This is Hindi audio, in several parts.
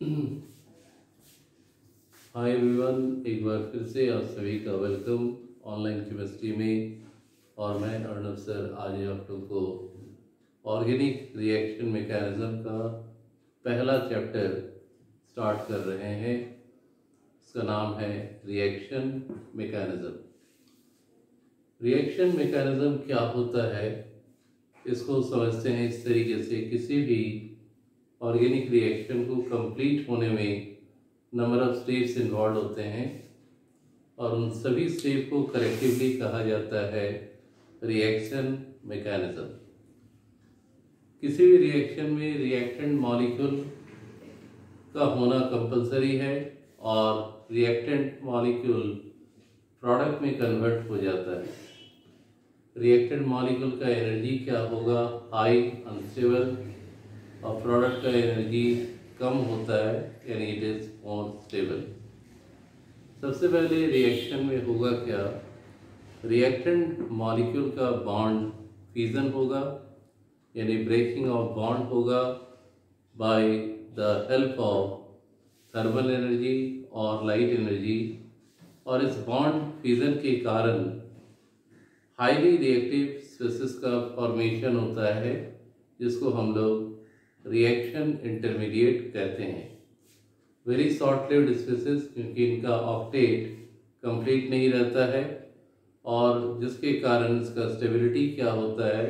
हाय एवरीवन, एक बार फिर से आप सभी का वेलकम ऑनलाइन केमिस्ट्री में। और मैं अर्नब सर आज आप लोग को ऑर्गेनिक रिएक्शन मैकेनिज्म का पहला चैप्टर स्टार्ट कर रहे हैं। इसका नाम है रिएक्शन मैकेनिज्म। रिएक्शन मैकेनिज्म क्या होता है, इसको समझते हैं इस तरीके से। किसी भी ऑर्गेनिक रिएक्शन को कंप्लीट होने में नंबर ऑफ स्टेप्स इन्वॉल्व होते हैं और उन सभी स्टेप को कलेक्टिवली कहा जाता है रिएक्शन मैकेनिज्म। किसी भी रिएक्शन में रिएक्टेंट मॉलिक्यूल का होना कंपलसरी है और रिएक्टेंट मॉलिक्यूल प्रोडक्ट में कन्वर्ट हो जाता है। रिएक्टेंट मॉलिक्यूल का एनर्जी क्या होगा, हाई अनस्टेबल, और प्रोडक्ट का एनर्जी कम होता है, यानी इट इज मोर स्टेबल। सबसे पहले रिएक्शन में होगा क्या, रिएक्टेंट मॉलिक्यूल का बॉन्ड फ्यूजन होगा, यानी ब्रेकिंग ऑफ बॉन्ड होगा by the help of thermal energy और लाइट एनर्जी। और इस बॉन्ड फ्यूजन के कारण हाईली रिएक्टिव स्पीसीज का फॉर्मेशन होता है, जिसको हम लोग रिएक्शन इंटरमीडिएट कहते हैं। वेरी शॉर्ट लिव्ड स्पीसीज, क्योंकि इनका ऑक्टेट कंप्लीट नहीं रहता है और जिसके कारण इसका स्टेबिलिटी क्या होता है,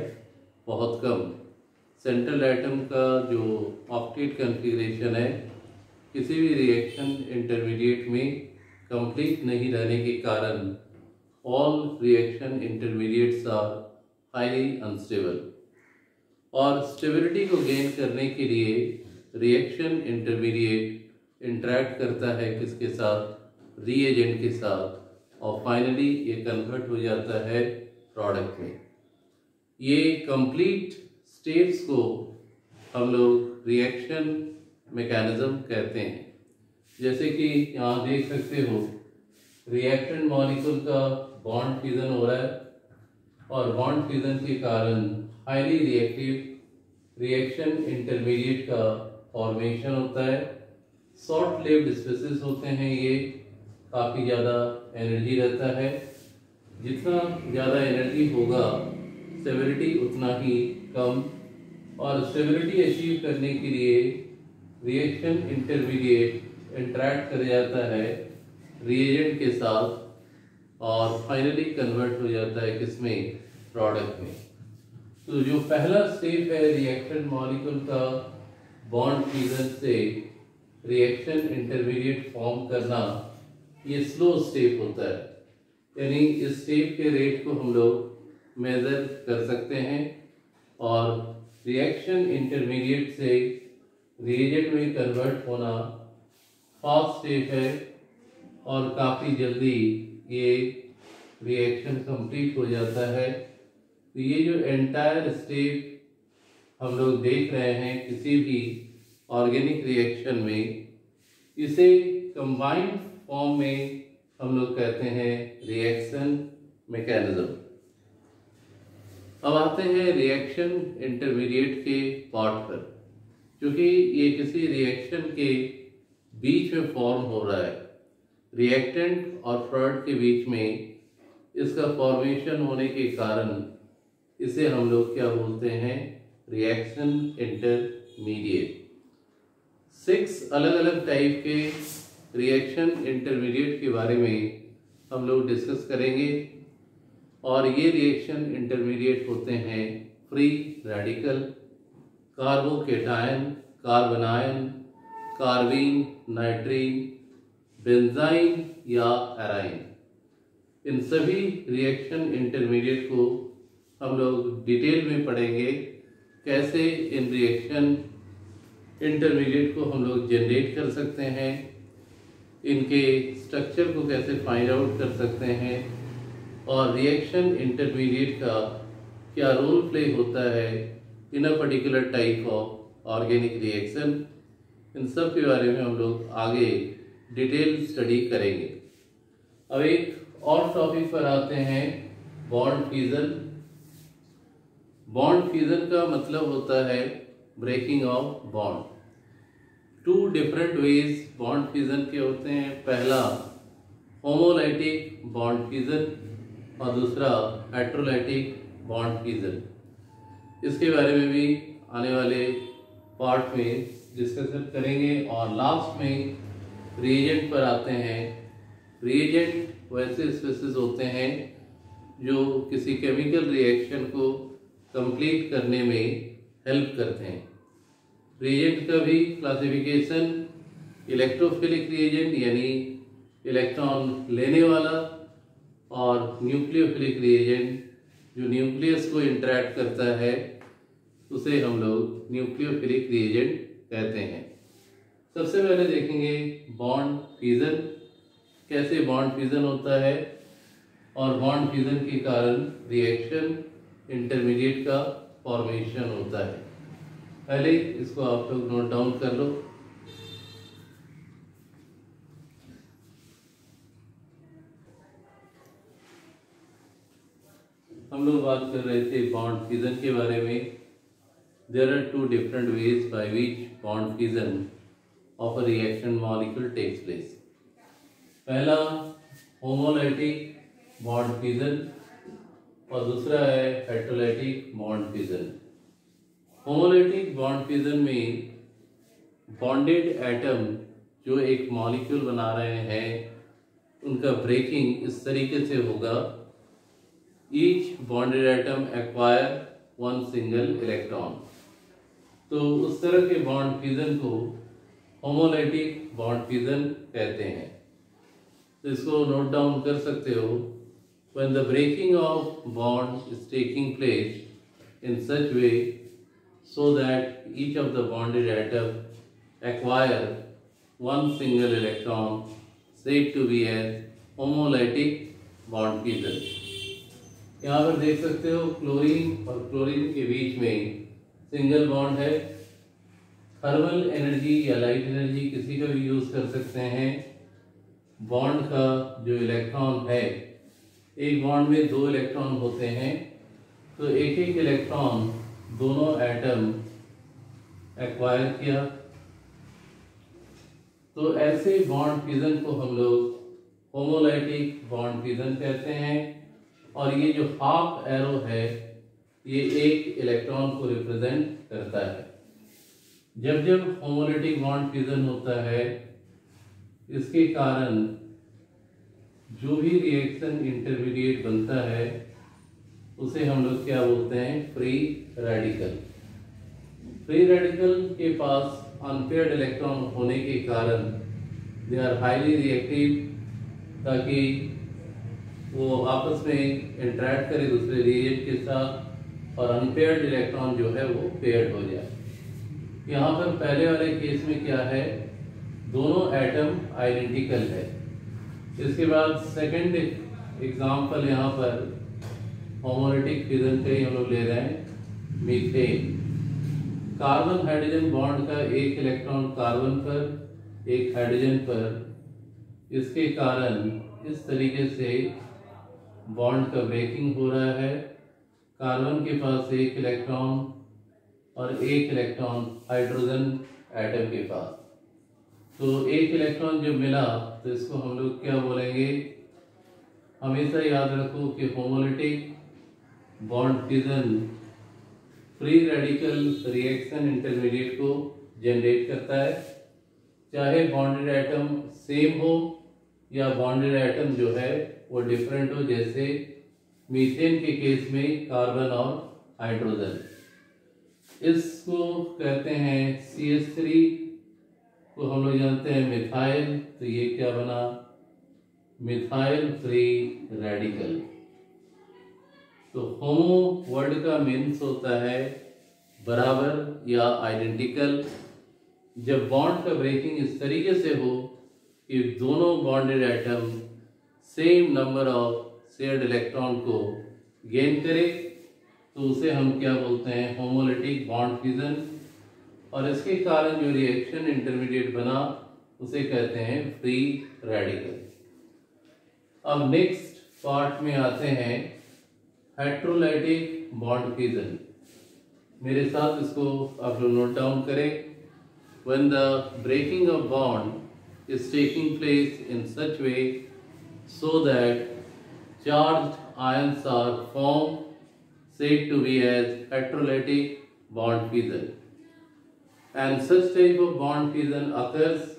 बहुत कम। सेंट्रल एटम का जो ऑक्टेट कॉन्फ़िगरेशन है किसी भी रिएक्शन इंटरमीडिएट में कंप्लीट नहीं रहने के कारण all reaction intermediates are highly unstable. और स्टेबिलिटी को गेन करने के लिए रिएक्शन इंटरमीडिएट इंटरैक्ट करता है किसके साथ, रीएजेंट के साथ, और फाइनली ये कन्वर्ट हो जाता है प्रोडक्ट में। ये कंप्लीट स्टेप्स को हम लोग रिएक्शन मैकेनिज्म कहते हैं। जैसे कि यहाँ देख सकते हो, रिएक्टेंट मॉलिक्यूल का बॉन्ड फ्यूजन हो रहा है और बॉन्ड फ्यूजन के कारण हाईली रिएक्टिव रिएक्शन इंटरमीडिएट का फॉर्मेशन होता है। शॉर्ट लिव्ड स्पीसीज होते हैं, ये काफ़ी ज़्यादा एनर्जी रहता है। जितना ज़्यादा एनर्जी होगा स्टेबिलिटी उतना ही कम, और स्टेबिलिटी अचीव करने के लिए रिएक्शन इंटरमीडिएट इंटरैक्ट कर जाता है रिएजेंट के साथ और फाइनली कन्वर्ट हो जाता है किसमें, प्रोडक्ट में। तो जो पहला स्टेप है रिएक्शन मॉलिक्यूल का बॉन्ड फ्यूजन से रिएक्शन इंटरमीडिएट फॉर्म करना, ये स्लो स्टेप होता है, यानी इस स्टेप के रेट को हम लोग मेजर कर सकते हैं। और रिएक्शन इंटरमीडिएट से रिएजेंट में कन्वर्ट होना फास्ट स्टेप है और काफ़ी जल्दी ये रिएक्शन कंप्लीट हो जाता है। तो ये जो एंटायर स्टेप हम लोग देख रहे हैं किसी भी ऑर्गेनिक रिएक्शन में, इसे कंबाइंड फॉर्म में हम लोग कहते हैं रिएक्शन मैकेनिज्म। अब आते हैं रिएक्शन इंटरमीडिएट के पार्ट पर। क्योंकि ये किसी रिएक्शन के बीच में फॉर्म हो रहा है, रिएक्टेंट और प्रोडक्ट के बीच में इसका फॉर्मेशन होने के कारण इसे हम लोग क्या बोलते हैं, रिएक्शन इंटरमीडिएट। 6 अलग अलग टाइप के रिएक्शन इंटरमीडिएट के बारे में हम लोग डिस्कस करेंगे। और ये रिएक्शन इंटरमीडिएट होते हैं free radical, carbocation, carbanion, carbene, nitrene, benzyne या एराइन। इन सभी रिएक्शन इंटरमीडिएट को हम लोग डिटेल में पढ़ेंगे, कैसे इन रिएक्शन इंटरमीडिएट को हम लोग जनरेट कर सकते हैं, इनके स्ट्रक्चर को कैसे फाइंड आउट कर सकते हैं, और रिएक्शन इंटरमीडिएट का क्या रोल प्ले होता है in a particular type of organic reaction. इन सब के बारे में हम लोग आगे डिटेल स्टडी करेंगे। अब एक और टॉपिक पर आते हैं, बॉन्ड फ्यूजन। बॉन्ड फ्यूजन का मतलब होता है breaking off bond. Two different ways bond fusion के होते हैं। पहला होमोलाइटिक बॉन्ड फ्यूजन और दूसरा हेटेरोलाइटिक बॉन्ड फ्यूजन। इसके बारे में भी आने वाले पार्ट में डिस्कशन करेंगे। और लास्ट में रिएजेंट पर आते हैं। रिएजेंट वैसे स्पेसिस होते हैं जो किसी केमिकल रिएक्शन को कंप्लीट करने में हेल्प करते हैं। रिएजेंट का भी क्लासिफिकेशन इलेक्ट्रोफिलिक रिएजेंट यानी इलेक्ट्रॉन लेने वाला, और न्यूक्लियोफिलिक रिएजेंट जो न्यूक्लियस को इंटरैक्ट करता है उसे हम लोग न्यूक्लियोफिलिक रिएजेंट कहते हैं। सबसे पहले देखेंगे बॉन्ड फ्यूजन, कैसे बॉन्ड फ्यूजन होता है और बॉन्ड फ्यूजन के कारण रिएक्शन इंटरमीडिएट का फॉर्मेशन होता है। पहले इसको आप लोग नोट डाउन कर लो। हम लोग बात कर रहे थे बॉन्ड फ्यूजन के बारे में। There are two different ways by which bond fusion of a reaction molecule takes place. पहला होमोलाइटिक बॉन्ड फ्यूजन और दूसरा है heterolytic bond fusion. Homolytic bond fusion में बॉन्डेड एटम जो एक मॉलिक्यूल बना रहे हैं उनका ब्रेकिंग इस तरीके से होगा, each bonded atom acquire one single electron. तो उस तरह के बॉन्ड फ्यूजन को होमोलाइटिक बॉन्ड फ्यूजन कहते हैं। तो इसको नोट डाउन कर सकते हो। When the breaking of bond is taking place in such way so that each of the bonded atom acquire one single electron, said to be as homolytic bond fusion। यहाँ पर देख सकते हो क्लोरीन और क्लोरीन के बीच में सिंगल बॉन्ड है। थर्मल एनर्जी या लाइट एनर्जी किसी का भी यूज कर सकते हैं। बॉन्ड का जो इलेक्ट्रॉन है, एक बॉन्ड में दो इलेक्ट्रॉन होते हैं, तो एक एक इलेक्ट्रॉन दोनों एटम एक्वायर किया। तो ऐसे बॉन्ड फ्यूजन को हम लोग होमोलाइटिक बॉन्ड फ्यूजन कहते हैं। और ये जो हाफ एरो है ये एक इलेक्ट्रॉन को रिप्रेजेंट करता है। जब जब होमोलाइटिक बॉन्ड फ्यूजन होता है इसके कारण जो भी रिएक्शन इंटरमीडिएट बनता है उसे हम लोग क्या बोलते हैं, फ्री रेडिकल। फ्री रेडिकल के पास अनपेयर्ड इलेक्ट्रॉन होने के कारण दे आर हाईली रिएक्टिव, ताकि वो आपस में इंटरैक्ट करे दूसरे रिएजेंट के साथ और अनपेयर्ड इलेक्ट्रॉन जो है वो पेयर्ड हो जाए। यहाँ पर पहले वाले केस में क्या है, दोनों एटम आइडेंटिकल है। इसके बाद सेकंड एग्जांपल यहाँ पर होमोलाइटिक फ्यूजन का ही हम लोग ले रहे हैं, मीथेन। कार्बन हाइड्रोजन बॉन्ड का एक इलेक्ट्रॉन कार्बन पर एक हाइड्रोजन पर, इसके कारण इस तरीके से बॉन्ड का ब्रेकिंग हो रहा है। कार्बन के पास एक इलेक्ट्रॉन और एक इलेक्ट्रॉन हाइड्रोजन एटम के पास। तो एक इलेक्ट्रॉन जो मिला तो इसको हम लोग क्या बोलेंगे, हमेशा याद रखो कि homolytic bond fusion free radical reaction intermediate को जनरेट करता है, चाहे बॉन्डेड एटम सेम हो या बॉन्डेड एटम जो है वो डिफरेंट हो, जैसे मीथेन के केस में कार्बन और हाइड्रोजन। इसको कहते हैं CH3 को हम लोग जानते हैं मिथाइल, तो ये क्या बना, मिथाइल फ्री रेडिकल। तो होमो वर्ड का मीन्स होता है बराबर या आइडेंटिकल। जब बॉन्ड का ब्रेकिंग इस तरीके से हो कि दोनों bonded atom same number of shared electron को गेन करे तो उसे हम क्या बोलते हैं, होमोलाइटिक बॉन्ड फ्यूजन। और इसके कारण जो रिएक्शन इंटरमीडिएट बना उसे कहते हैं फ्री रेडिकल। अब नेक्स्ट पार्ट में आते हैं हेटेरोलाइटिक बॉन्ड फ्यूजन। मेरे साथ इसको आप लोग नोट डाउन करें। when the breaking of bond is taking place in such way so that charged ions are formed, said to be as heterolytic bond fission. And such type of bond fission occurs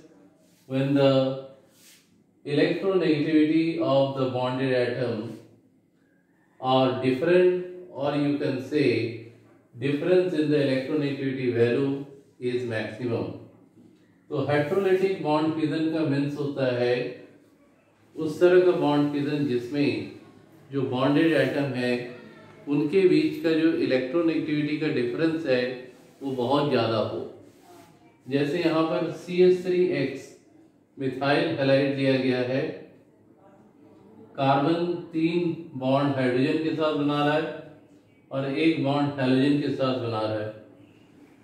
when the electronegativity of the bonded atom are different, or you can say difference in the electronegativity value is maximum. तो हेटेरोलाइटिक बॉन्ड फिजन का मीन्स होता है उस तरह का बॉन्ड फिजन जिसमें जो बॉन्डेड एटम है उनके बीच का जो इलेक्ट्रोनेगेटिविटी का डिफरेंस है वो बहुत ज़्यादा हो। जैसे यहाँ पर CH3X मिथाइल हैलाइड दिया गया है, कार्बन 3 बॉन्ड हाइड्रोजन के साथ बना रहा है और 1 बॉन्ड हैलोजन के साथ बना रहा है।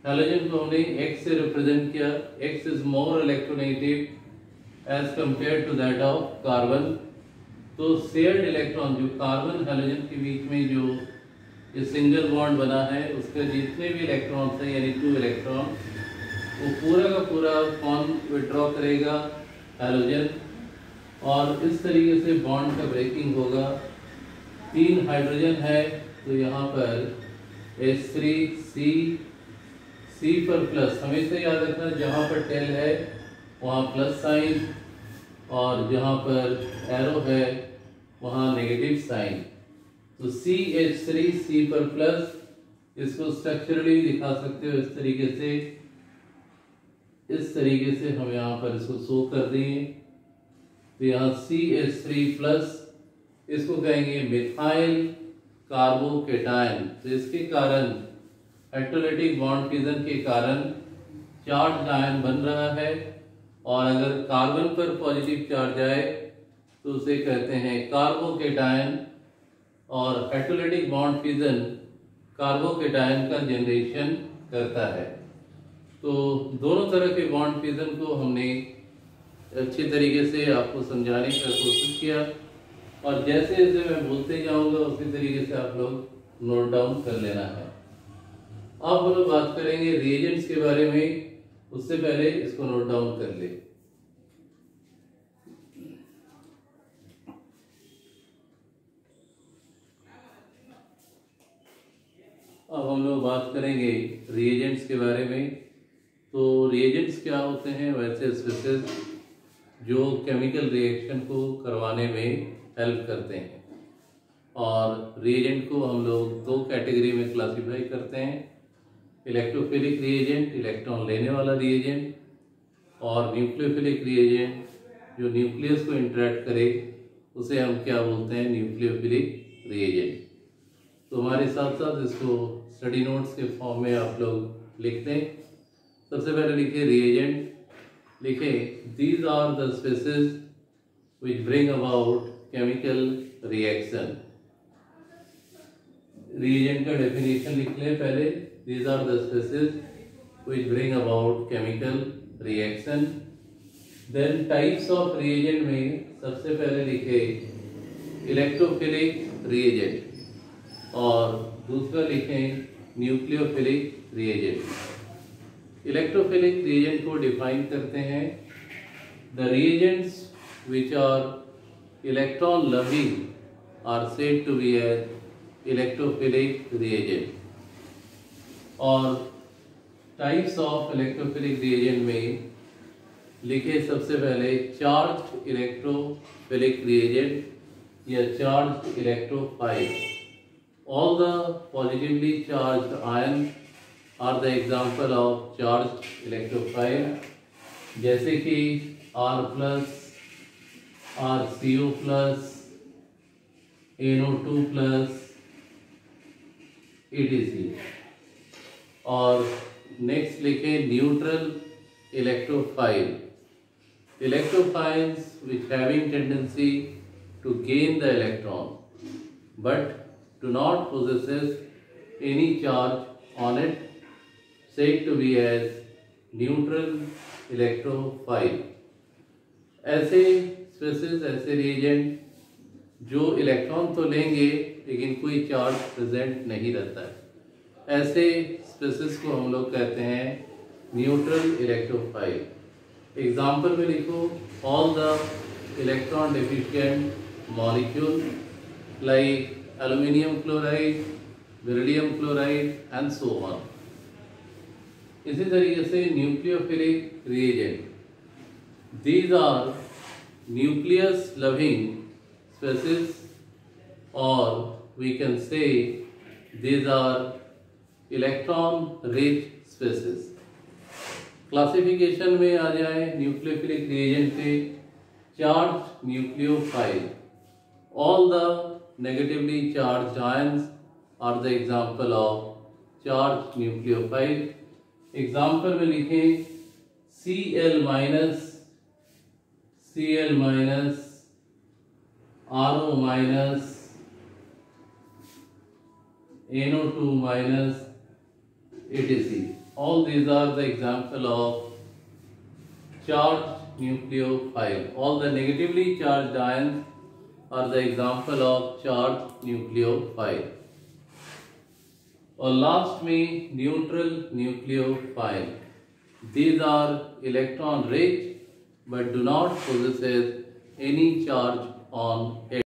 हैलोजन को हमने X से रिप्रेजेंट किया। X is more electronegative as compared to that of carbon. तो शेयर्ड इलेक्ट्रॉन जो कार्बन हैलोजन के बीच में जो ये सिंगल बॉन्ड बना है उसके जितने भी इलेक्ट्रॉन्स हैं यानी 2 इलेक्ट्रॉन वो पूरा का पूरा कौन विड्रॉ करेगा हैलोजन, और इस तरीके से बॉन्ड का ब्रेकिंग होगा। 3 हाइड्रोजन है तो यहाँ पर H3 C पर प्लस, हमेशा याद रखना जहाँ पर टेल है वहाँ प्लस साइन और जहाँ पर एरो है वहाँ नेगेटिव साइन। तो CH3 C पर प्लस, इसको स्ट्रक्चरली दिखा सकते हो इस तरीके से हम यहाँ पर इसको शो कर देंगे। तो यहाँ CH3 प्लस इसको कहेंगे मिथाइल कार्बोकेटायन। तो इसके कारण हेटेरोलाइटिक बॉन्ड फिजन के कारण चार्ज आयन बन रहा है, और अगर कार्बन पर पॉजिटिव चार्ज आए तो उसे कहते हैं कार्बोकेटायन, और हेटेरोलाइटिक बॉन्ड फिजन कार्बोकेटायन का जनरेशन करता है। तो दोनों तरह के बॉन्ड फिजन को हमने अच्छे तरीके से आपको समझाने का कोशिश किया, और जैसे जैसे मैं बोलते जाऊंगा उसी तरीके से आप लोग नोट डाउन कर लेना है। अब हम लोग बात करेंगे रिएजेंट्स के बारे में, उससे पहले इसको नोट डाउन कर ले। अब हम लोग बात करेंगे रिएजेंट्स के बारे में। तो रिएजेंट्स क्या होते हैं? वैसे स्पेसिस जो केमिकल रिएक्शन को करवाने में हेल्प करते हैं, और रिएजेंट को हम लोग 2 कैटेगरी में क्लासिफाई करते हैं, इलेक्ट्रोफिलिक रिएजेंट इलेक्ट्रॉन लेने वाला रिएजेंट, और न्यूक्लियोफिलिक रिएजेंट जो न्यूक्लियस को इंटरेक्ट करे उसे हम क्या बोलते हैं? Nucleophilic reagent. तो हमारे साथ साथ इसको स्टडी नोट्स के फॉर्म में आप लोग लिख दें। सबसे पहले लिखे रिएजेंट, लिखे these are the species which bring about chemical reaction। reagent का definition लिख लें पहले। these are the species which bring about chemical reaction। then types of reagent में सबसे पहले लिखे electrophilic reagent, और दूसरा लिखें न्यूक्लियोफिलिक reagent। इलेक्ट्रोफिलिक reagent को डिफाइन करते हैं the reagents which are electron loving are said to be as electrophilic reagent। और टाइप्स ऑफ इलेक्ट्रोफिलिक रिएजेंट में लिखे सबसे पहले चार्ज्ड इलेक्ट्रोफिलिक रिएजेंट या charged electrophile. All the positively charged ion are the example of charged electrophile, जैसे कि R+, RCO+, NO2+, etc। और नेक्स्ट लिखें neutral electrophile. Electrophiles which having tendency to gain the electron but do not possesses any charge on it, said to be as neutral electrophile. ऐसे स्पेसिस, ऐसे रिएजेंट जो इलेक्ट्रॉन तो लेंगे लेकिन कोई चार्ज प्रेजेंट नहीं रहता है, ऐसे स्पेसिस को हम लोग कहते हैं न्यूट्रल इलेक्ट्रोफाइल। एग्जाम्पल में लिखो all the electron deficient molecule like aluminium chloride, beryllium chloride and so on. इसी तरीके से nucleophilic reagent, these are nucleus loving species और we can say these are electron rich species। Classification में आ जाए न्यूक्लियोफिलिक रिएजेंट पे, charge nucleophile, all the negatively charged ions are the example of charge nucleophile. Example में लिखें Cl minus, Cl minus, RO minus, NO2 minus, etc. All these are the example of charged nucleophile. All the negatively charged ions are the example of charged nucleophile. और लास्ट में neutral nucleophile, these are electron rich but do not possess any charge on it.